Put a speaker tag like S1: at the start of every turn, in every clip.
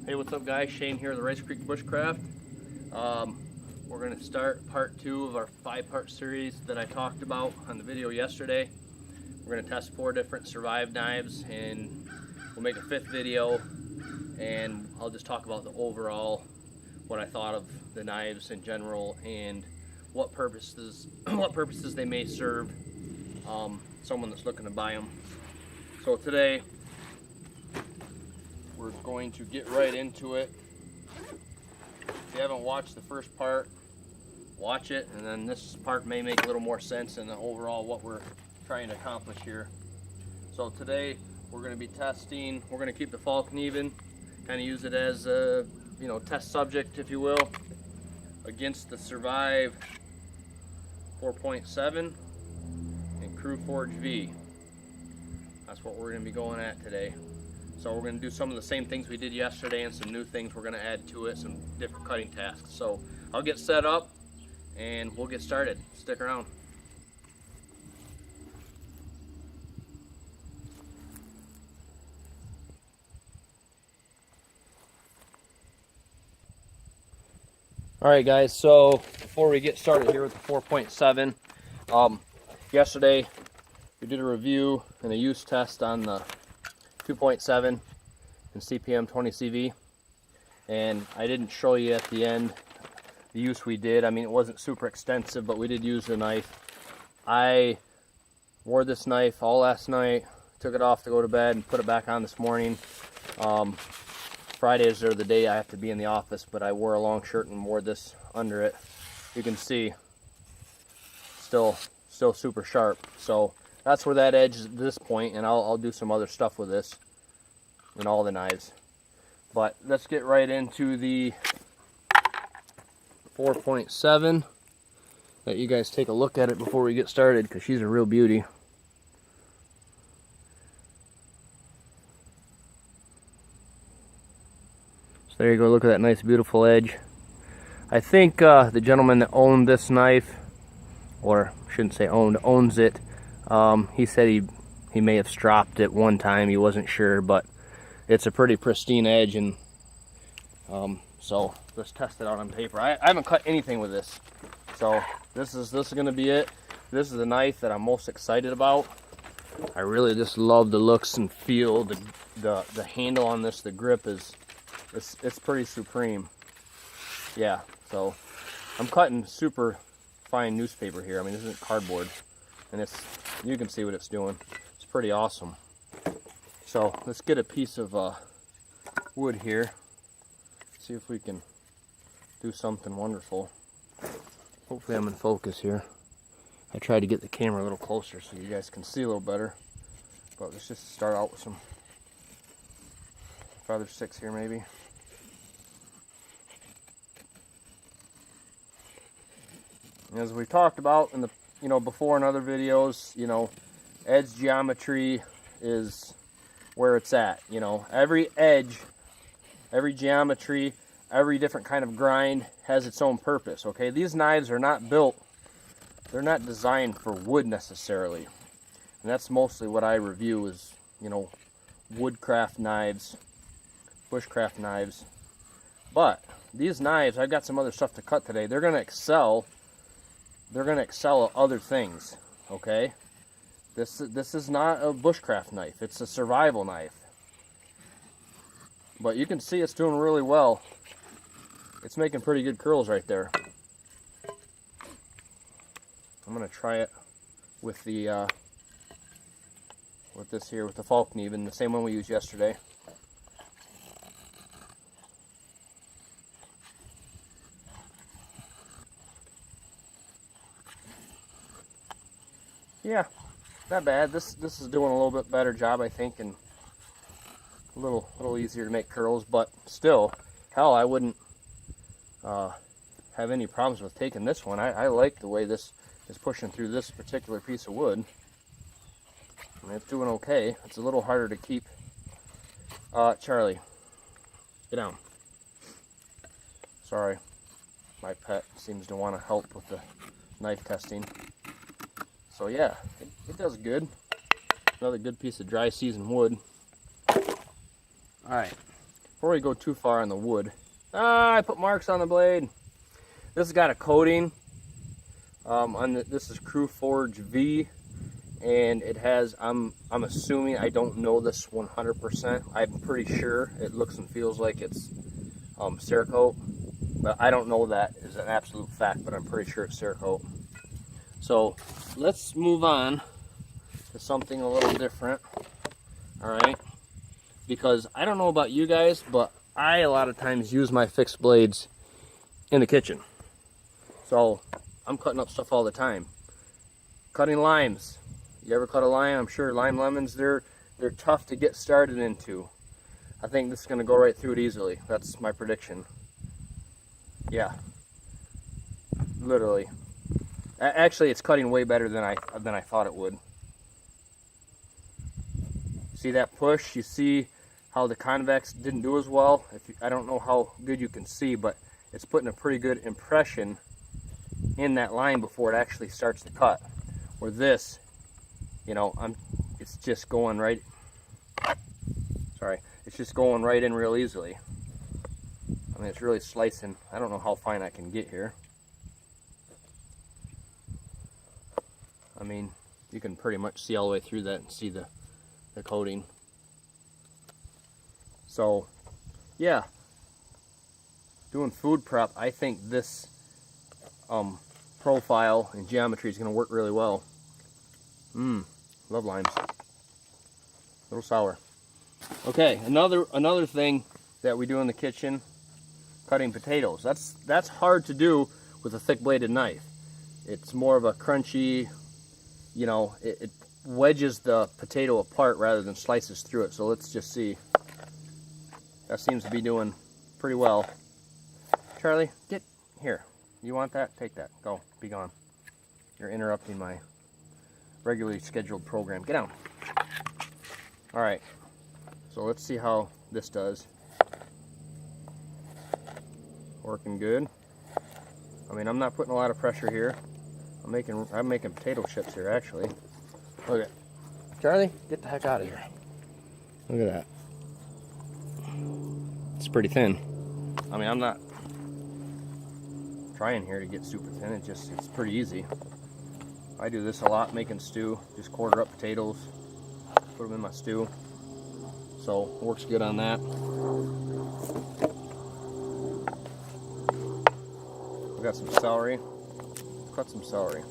S1: Hey, what's up guys? Shane here, the Rice Creek Bushcraft. We're going to start part 2 of our 5-part series that I talked about on the video yesterday. We're going to test 4 different Survive knives, and we'll make a 5th video, and I'll just talk about the overall, what I thought of the knives in general, and what purposes they may serve someone that's looking to buy them. So today, we're going to get right into it. If you haven't watched the first part, watch it, and then this part may make a little more sense in the overall what we're trying to accomplish here. So today we're going to be testing, we're going to keep the Falcon even, kind of use it as a test subject, if you will, against the Survive 4.7 and Cru-forge V. That's what we're going to be going at today. So we're going to do some of the same things we did yesterday and some new things we're going to add to it, some different cutting tasks. So I'll get set up and we'll get started. Stick around. Alright guys, so before we get started here with the 4.7, yesterday we did a review and a use test on the 2.7 and CPM 20CV, and I didn't show you at the end the use we did. I mean, it wasn't super extensive, but we did use the knife. I wore this knife all last night, took it off to go to bed, and put it back on this morning. Fridays are the day I have to be in the office, but I wore a long shirt and wore this under it. You can see still super sharp. So that's where that edge is at this point, and I'll do some other stuff with this and all the knives. But let's get right into the 4.7. Let you guys take a look at it before we get started, because she's a real beauty. So there you go, look at that nice beautiful edge. I think the gentleman that owned this knife, or shouldn't say owned, owns it, he said he may have stropped it one time, he wasn't sure, but it's a pretty pristine edge, and so let's test it out on paper. I haven't cut anything with this, so this is going to be it. This is the knife that I'm most excited about. I really just love the looks and feel. The handle on this, the grip it's pretty supreme. Yeah, so I'm cutting super fine newspaper here. I mean, this isn't cardboard, and you can see what it's doing. It's pretty awesome. So let's get a piece of wood here, see if we can do something wonderful. Hopefully I'm in focus here. I tried to get the camera a little closer so you guys can see a little better, but let's just start out with some feather sticks here maybe. As we talked about in the before in other videos, edge geometry is where it's at. Every edge, every geometry, every different kind of grind has its own purpose. Okay, these knives are not built, they're not designed for wood necessarily, and that's mostly what I review is woodcraft knives, bushcraft knives. But these knives, I've got some other stuff to cut today. They're going to excel at other things. Okay, this is not a bushcraft knife, it's a survival knife. But you can see it's doing really well. It's making pretty good curls right there. I'm gonna try it with the with this here, with the Falcon even, the same one we used yesterday. Yeah, not bad. This is doing a little bit better job, I think, and a little easier to make curls, but still, hell, I wouldn't have any problems with taking this one. I like the way this is pushing through this particular piece of wood. I mean, it's doing okay. It's a little harder to keep. Charlie, get down. Sorry, my pet seems to want to help with the knife testing. So yeah, it does good. Another good piece of dry seasoned wood. Alright, before we go too far on the wood, I put marks on the blade. This has got a coating. This is Cru-forge V, and it has, I'm assuming, I don't know this 100%. I'm pretty sure it looks and feels like it's Cerakote, but I don't know that is an absolute fact, but I'm pretty sure it's Cerakote. So let's move on to something a little different. All right, because I don't know about you guys, but I a lot of times use my fixed blades in the kitchen. So I'm cutting up stuff all the time. Cutting limes. You ever cut a lime? I'm sure lime lemons, they're tough to get started into. I think this is going to go right through it easily. That's my prediction. Yeah, literally. Actually, it's cutting way better than I thought it would. See that push? You see how the convex didn't do as well? I don't know how good you can see, but it's putting a pretty good impression in that line before it actually starts to cut. Where this, you know, it's just going right. Sorry, it's just going right in real easily. I mean, it's really slicing. I don't know how fine I can get here. I mean, you can pretty much see all the way through that and see the coating. So, yeah, doing food prep, I think this profile and geometry is going to work really well. Love limes. A little sour. Okay, another thing that we do in the kitchen, cutting potatoes. That's hard to do with a thick bladed knife. It's more of a crunchy, you know, it wedges the potato apart rather than slices through it. So let's just see. That seems to be doing pretty well. Charlie, get here. You want that? Take that. Go. Be gone. You're interrupting my regularly scheduled program. Get down. All right. So let's see how this does. Working good. I mean, I'm not putting a lot of pressure here. I'm making potato chips here, actually. Look at Charlie, get the heck out of here. Look at that. It's pretty thin. I mean, I'm not trying here to get super thin. It's pretty easy. I do this a lot making stew. Just quarter up potatoes, put them in my stew. So works good on that. We got some celery. Cut some celery.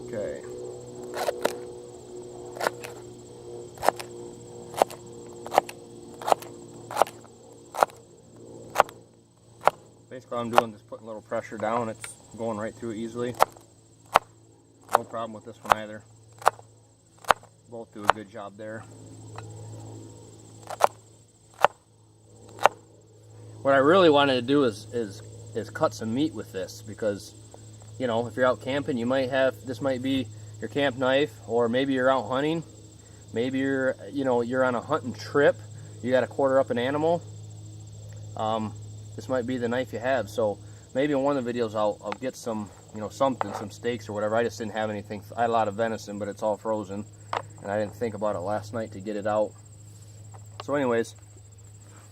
S1: Okay. Basically all I'm doing is putting a little pressure down. It's going right through it easily. No problem with this one either. Both do a good job there. What I really wanted to do is cut some meat with this, because, you know, if you're out camping, you might have, this might be your camp knife, or maybe you're out hunting, maybe you're on a hunting trip, you got to quarter up an animal. This might be the knife you have. So maybe in one of the videos I'll get some, some steaks or whatever. I just didn't have anything. I had a lot of venison, but it's all frozen, and I didn't think about it last night to get it out. So anyways,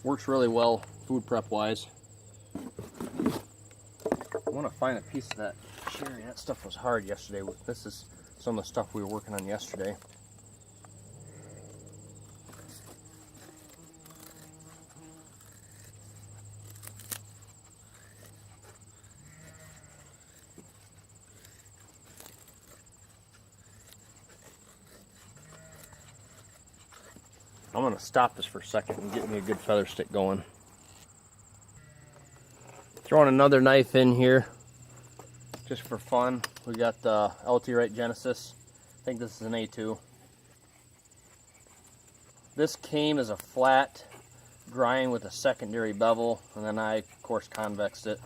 S1: works really well food prep wise. I want to find a piece of that sherry. That stuff was hard yesterday. This is some of the stuff we were working on yesterday. I'm going to stop this for a second and get me a good feather stick going. Throwing another knife in here just for fun. We got the LT-Rite Genesis. I think this is an A2. This came as a flat grind with a secondary bevel, and then I, of course, convexed it.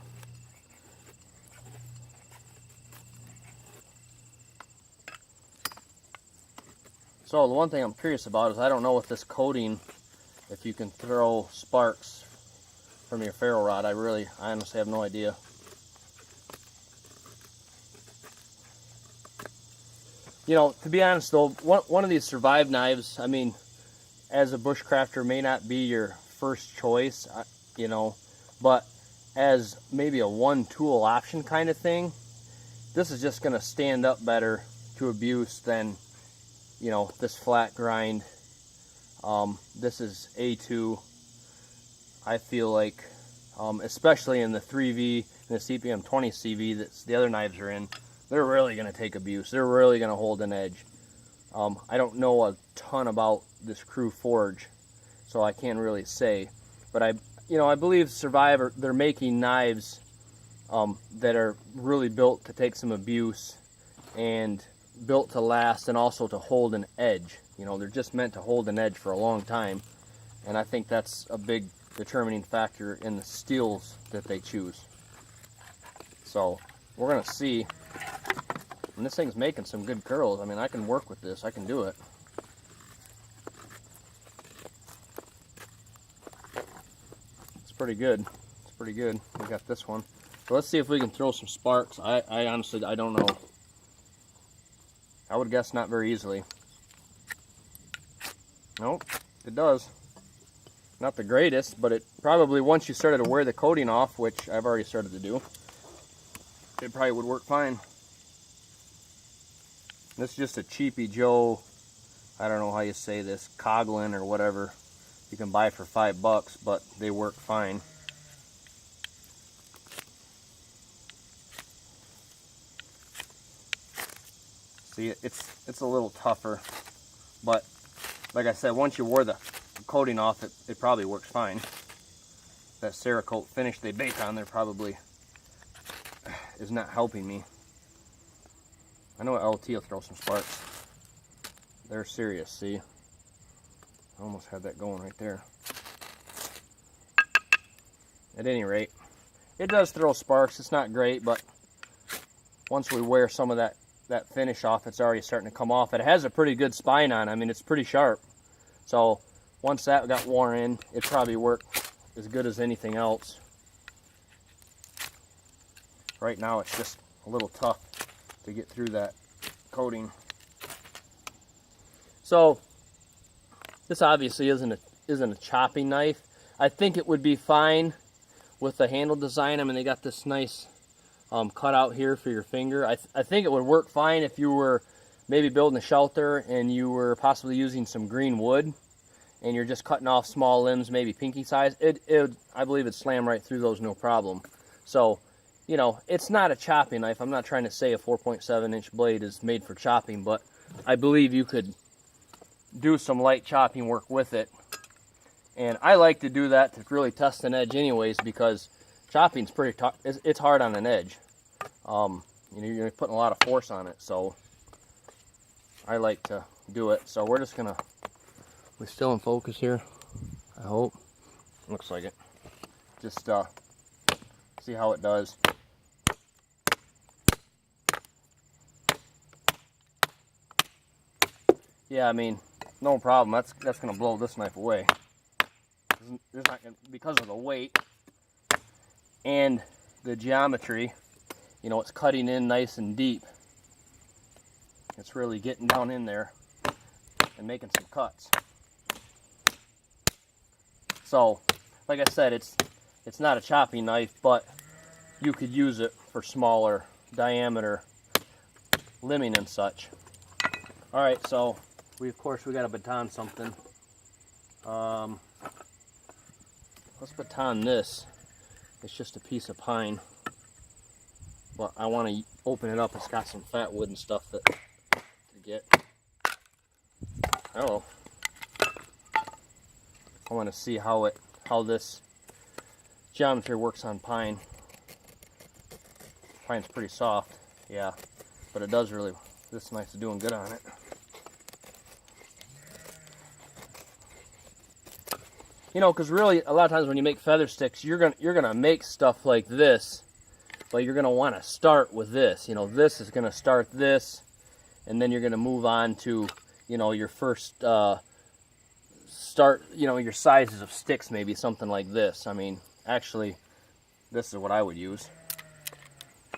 S1: So the one thing I'm curious about is I don't know with this coating if you can throw sparks from your ferro rod. I honestly have no idea. To be honest though, one of these Survive knives, I mean, as a bushcrafter may not be your first choice, you know, but as maybe a one tool option kind of thing, this is just going to stand up better to abuse than, you know, this flat grind. This is A2. I feel like, especially in the 3V and the CPM 20 CV that the other knives are in, they're really going to take abuse. They're really going to hold an edge. I don't know a ton about this Cru-forge, so I can't really say. But I believe Survivor, they're making knives that are really built to take some abuse and built to last and also to hold an edge. You know, they're just meant to hold an edge for a long time, and I think that's a big determining factor in the steels that they choose. So we're gonna see. And this thing's making some good curls. I mean, I can work with this. I can do it. It's pretty good. It's pretty good. We got this one. So let's see if we can throw some sparks. I honestly, I don't know. I would guess not very easily. Nope, it does. Not the greatest, but it probably, once you started to wear the coating off, which I've already started to do, it probably would work fine. This is just a cheapy Joe, I don't know how you say this, Coglin or whatever you can buy for $5, but they work fine. See, it's a little tougher, but like I said, once you wore the coating off, it probably works fine. That Cerakote finish they bake on there probably is not helping me. I know LT will throw some sparks. They're serious, see? I almost had that going right there. At any rate, it does throw sparks. It's not great, but once we wear some of that finish off, it's already starting to come off. It has a pretty good spine on. I mean, it's pretty sharp. So once that got worn in, it probably worked as good as anything else. Right now, it's just a little tough to get through that coating. So this obviously isn't a chopping knife. I think it would be fine with the handle design. I mean, they got this nice cutout here for your finger. I think it would work fine if you were maybe building a shelter and you were possibly using some green wood and you're just cutting off small limbs, maybe pinky size. I believe it'd slam right through those, no problem. So, you know, it's not a chopping knife. I'm not trying to say a 4.7-inch blade is made for chopping, but I believe you could do some light chopping work with it. And I like to do that to really test an edge anyways, because chopping's pretty tough. It's hard on an edge. You know, you're putting a lot of force on it, so I like to do it. So we're just gonna, we're still in focus here, I hope. Looks like it. Just see how it does. Yeah, I mean, no problem. That's gonna blow this knife away. There's not gonna, because of the weight and the geometry. You know, it's cutting in nice and deep. It's really getting down in there and making some cuts. So, like I said, it's not a chopping knife, but you could use it for smaller diameter limbing and such. All right, so we got to baton something. Let's baton this. It's just a piece of pine, but I want to open it up. It's got some fat wood and stuff to get. Oh, I want to see how this geometry works on pine. Pine's pretty soft, yeah, but it does really. This knife is doing good on it. You know, because really, a lot of times when you make feather sticks, you're gonna make stuff like this, but you're gonna want to start with this. You know, this is gonna start this, and then you're gonna move on to, you know, your first start. You know, your sizes of sticks, maybe something like this. I mean, actually, this is what I would use.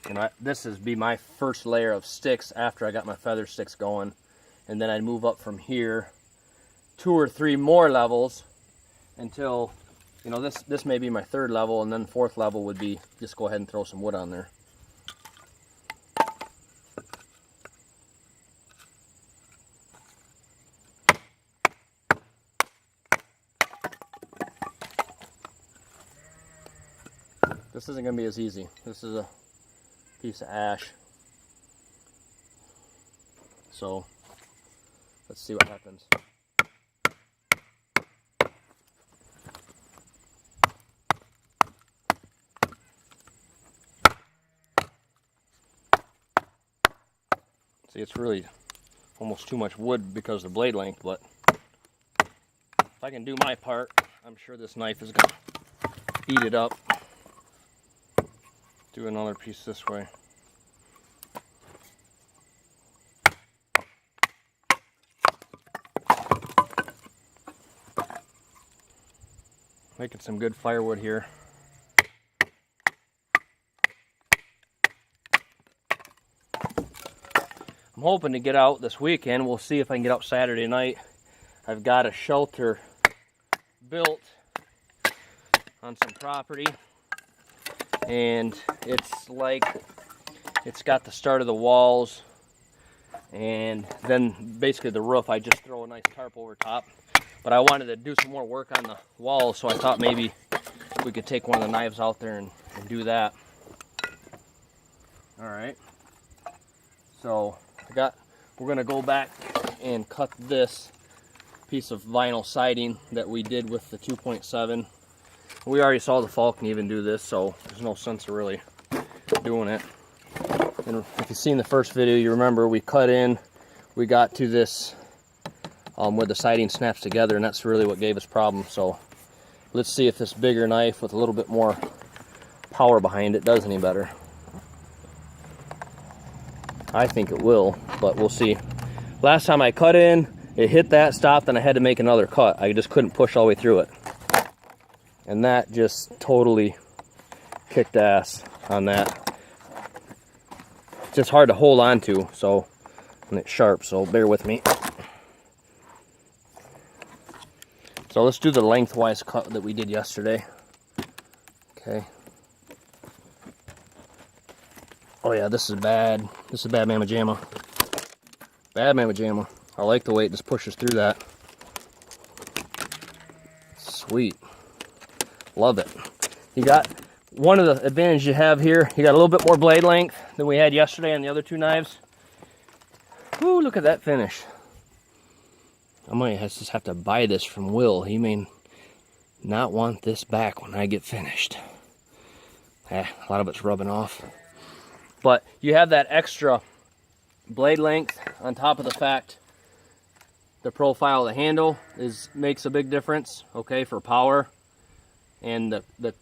S1: You know, this is be my first layer of sticks after I got my feather sticks going, and then I'd move up from here 2 or 3 more levels until, you know, this may be my 3rd level, and then 4th level would be just go ahead and throw some wood on there. This isn't going to be as easy. This is a piece of ash. So let's see what happens. See, it's really almost too much wood because of the blade length, but if I can do my part, I'm sure this knife is going to eat it up. Do another piece this way. Making some good firewood here. I'm hoping to get out this weekend. We'll see if I can get out Saturday night. I've got a shelter built on some property, and it's got the start of the walls, and then basically the roof. I just throw a nice tarp over top, but I wanted to do some more work on the walls, so I thought maybe we could take one of the knives out there and do that. All right, so we're gonna go back and cut this piece of vinyl siding that we did with the 2.7. We already saw the Falcon even do this, so there's no sense of really doing it. And if you've seen the first video, you remember we cut in, we got to this where the siding snaps together, and that's really what gave us problems. So let's see if this bigger knife with a little bit more power behind it does any better. I think it will, but we'll see. Last time I cut in, it hit that, stopped, and I had to make another cut. I just couldn't push all the way through it. And that just totally kicked ass on that. It's just hard to hold on to, so, and it's sharp, so bear with me. So let's do the lengthwise cut that we did yesterday. Okay. Oh yeah, this is bad. This is bad mamma jamma. Bad mamma jamma. I like the way it just pushes through that. Sweet. Love it. You got one of the advantages you have here. You got a little bit more blade length than we had yesterday on the other 2 knives. Woo, look at that finish. I might just have to buy this from Will. He may not want this back when I get finished. A lot of it's rubbing off. But you have that extra blade length on top of the fact the profile of the handle makes a big difference, okay, for power. And the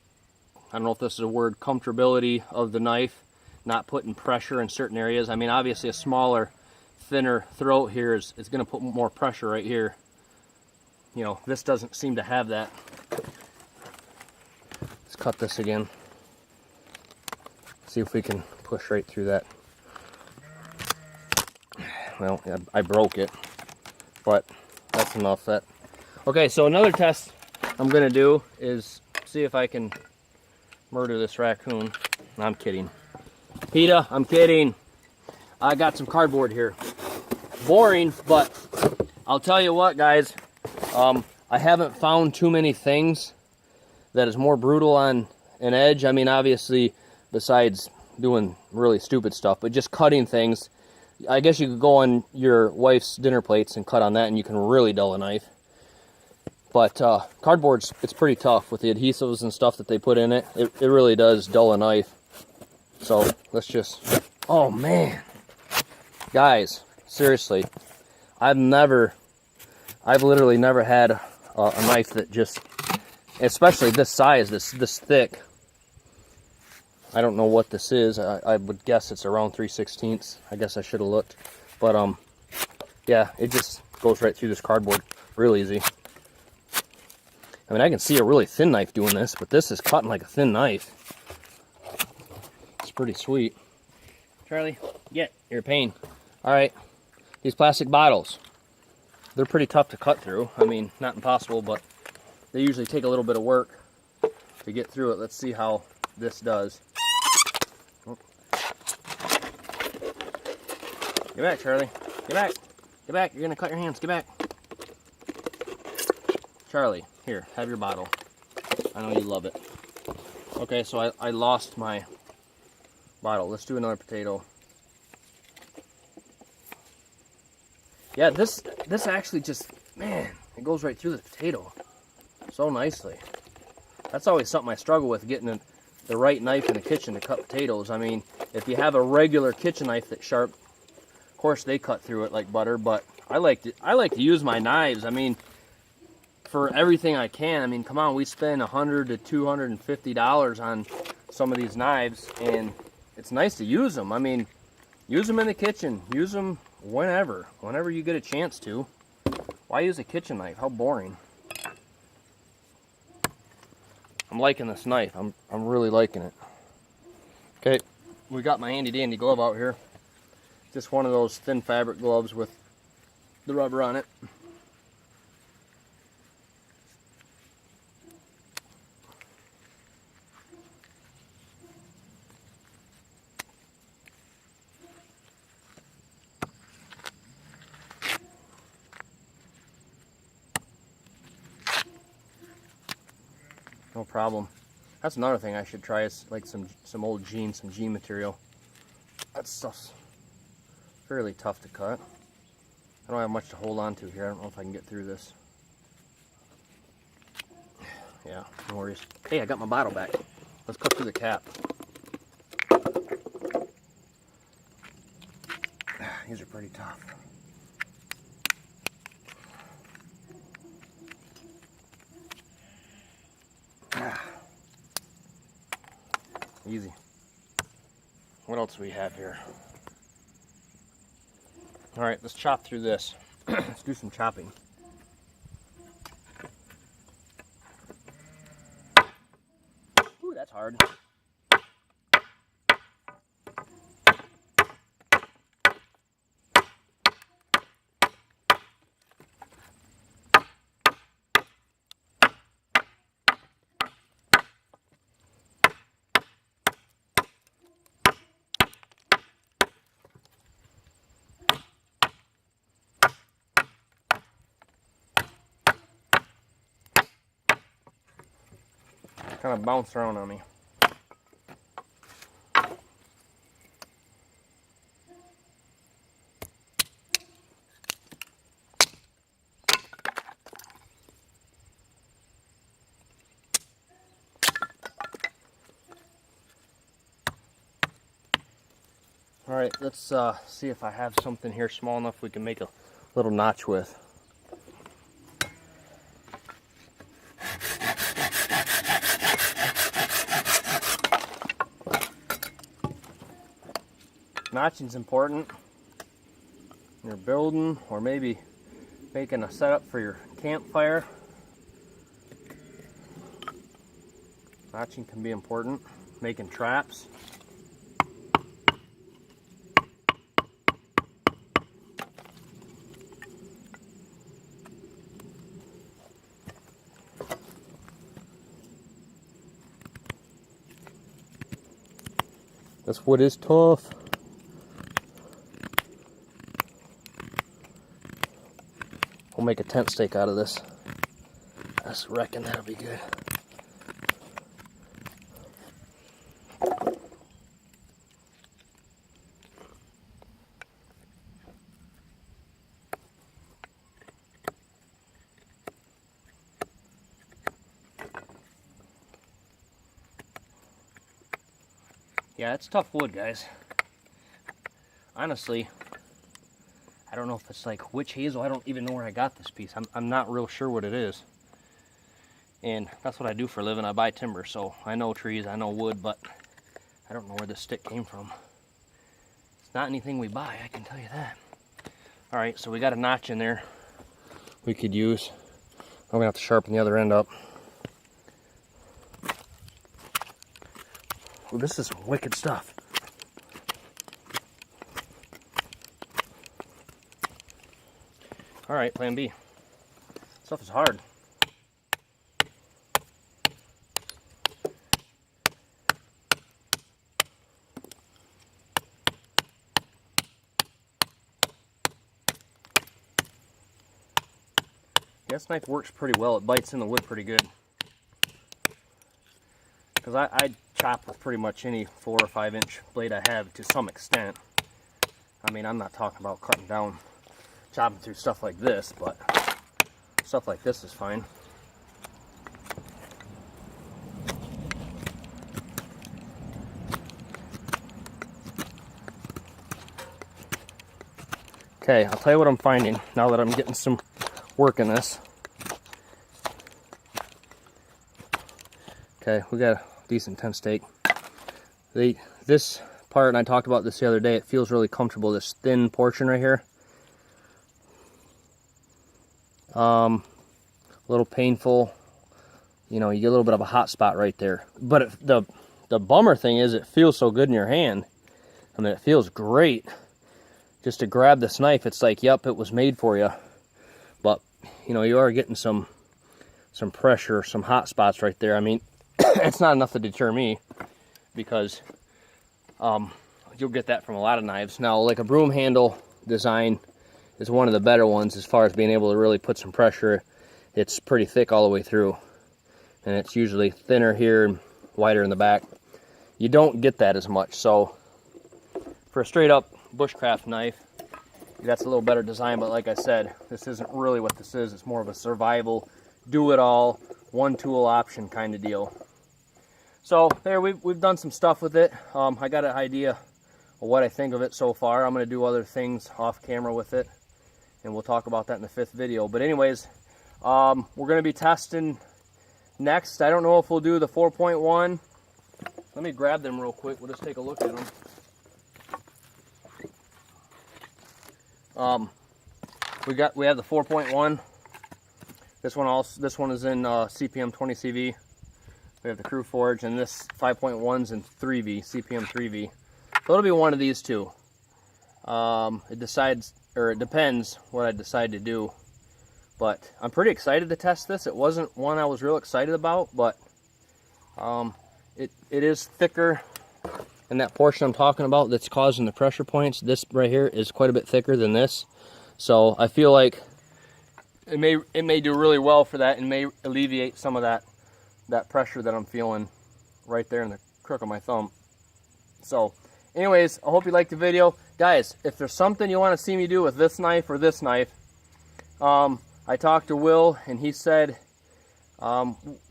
S1: I don't know if this is a word, comfortability of the knife, not putting pressure in certain areas. I mean, obviously a smaller, thinner throat here is going to put more pressure right here. You know, this doesn't seem to have that. Let's cut this again. See if we can push right through that. Well, I broke it, but that's enough. Okay, so another test I'm going to do is see if I can murder this raccoon. No, I'm kidding. PETA, I'm kidding. I got some cardboard here. Boring, but I'll tell you what, guys. I haven't found too many things that is more brutal on an edge. I mean, obviously, besides doing really stupid stuff, but just cutting things. I guess you could go on your wife's dinner plates and cut on that, and you can really dull a knife. But cardboard's, it's pretty tough with the adhesives and stuff that they put in it. It really does dull a knife. So let's just, oh man. Guys, seriously, I've literally never had a knife that just, especially this size, this thick. I don't know what this is. I would guess it's around 3/16. I guess I should have looked. But yeah, it just goes right through this cardboard real easy. I mean, I can see a really thin knife doing this, but this is cutting like a thin knife. It's pretty sweet. Charlie, get, you're a pain. All right, these plastic bottles. They're pretty tough to cut through. I mean, not impossible, but they usually take a little bit of work to get through it. Let's see how this does. Oh. Get back, Charlie. Get back. Get back. You're going to cut your hands. Get back. Charlie, here, have your bottle. I know you love it. Okay, so I lost my bottle. Let's do another potato. Yeah, this actually just, man, it goes right through the potato so nicely. That's always something I struggle with, getting the right knife in the kitchen to cut potatoes. I mean, if you have a regular kitchen knife that's sharp, of course they cut through it like butter, but I like to use my knives. I mean, for everything I can. I mean, come on, we spend $100 to $250 on some of these knives, and it's nice to use them. I mean, use them in the kitchen. Use them whenever you get a chance to. Why use a kitchen knife? How boring. I'm liking this knife. I'm really liking it. Okay, we got my handy dandy glove out here. Just one of those thin fabric gloves with the rubber on it. No problem. That's another thing I should try, is like some old jeans, some jean material. That stuff's fairly tough to cut. I don't have much to hold on to here. I don't know if I can get through this. Yeah, no worries. Hey, I got my bottle back. Let's cut through the cap. These are pretty tough. Easy. What else do we have here? All right, let's chop through this. Let's do some chopping. Ooh, that's hard. Kind of bounce around on me. All right, let's see if I have something here small enough we can make a little notch with. Notching's important when you're building, or maybe making a setup for your campfire. Notching can be important. Making traps. This wood is tough. We'll make a tent stake out of this. I just reckon that'll be good. Yeah, it's tough wood, guys. Honestly, I don't know if it's like witch hazel. I don't even know where I got this piece. I'm not real sure what it is. And that's what I do for a living. I buy timber, so I know trees, I know wood, but I don't know where this stick came from. It's not anything we buy, I can tell you that. All right, so we got a notch in there we could use. I'm gonna have to sharpen the other end up. Ooh, this is some wicked stuff. All right, plan B. Stuff is hard. Yeah, this knife works pretty well. It bites in the wood pretty good. Because I chop with pretty much any 4 or 5 inch blade I have to some extent. I mean, I'm not talking about cutting down, chopping through stuff like this, but stuff like this is fine. Okay, I'll tell you what I'm finding now that I'm getting some work in this. Okay, we got a decent 10 steak. This part, and I talked about this the other day, it feels really comfortable, this thin portion right here. A little painful, you know, you get a little bit of a hot spot right there. But the bummer thing is it feels so good in your hand. I mean, it feels great just to grab this knife. It's like, yep, it was made for you. But, you know, you are getting some pressure, some hot spots right there. I mean, it's not enough to deter me, because you'll get that from a lot of knives. Now, like a broom handle design is one of the better ones as far as being able to really put some pressure. It's pretty thick all the way through, and it's usually thinner here and wider in the back. You don't get that as much. So for a straight up bushcraft knife, that's a little better design. But like I said, this isn't really what this is. It's more of a survival, do it all, one tool option kind of deal. So there, we've done some stuff with it. I got an idea of what I think of it so far. I'm going to do other things off camera with it, and we'll talk about that in the 5th video. But anyways, we're going to be testing next. I don't know if we'll do the 4.1. Let me grab them real quick. We'll just take a look at them. We have the 4.1. This one is in CPM 20 CV. We have the Cru-forge, and this 5.1's in 3V, CPM 3V. So it'll be one of these two. It depends what I decide to do. But I'm pretty excited to test this. It wasn't one I was real excited about, but it is thicker. And that portion I'm talking about that's causing the pressure points, this right here is quite a bit thicker than this. So I feel like it may do really well for that, and may alleviate some of that pressure that I'm feeling right there in the crook of my thumb. So anyways, I hope you liked the video. Guys, if there's something you want to see me do with this knife or this knife, I talked to Will, and he said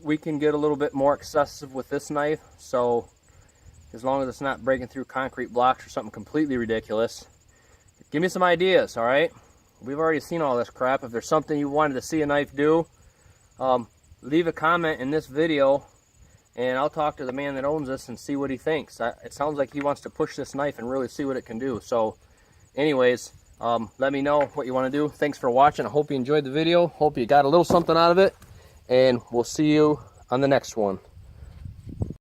S1: we can get a little bit more excessive with this knife. So as long as it's not breaking through concrete blocks or something completely ridiculous, give me some ideas, all right? We've already seen all this crap. If there's something you wanted to see a knife do, leave a comment in this video, and I'll talk to the man that owns this and see what he thinks. It sounds like he wants to push this knife and really see what it can do. So anyways, let me know what you want to do. Thanks for watching. I hope you enjoyed the video. Hope you got a little something out of it, and we'll see you on the next one.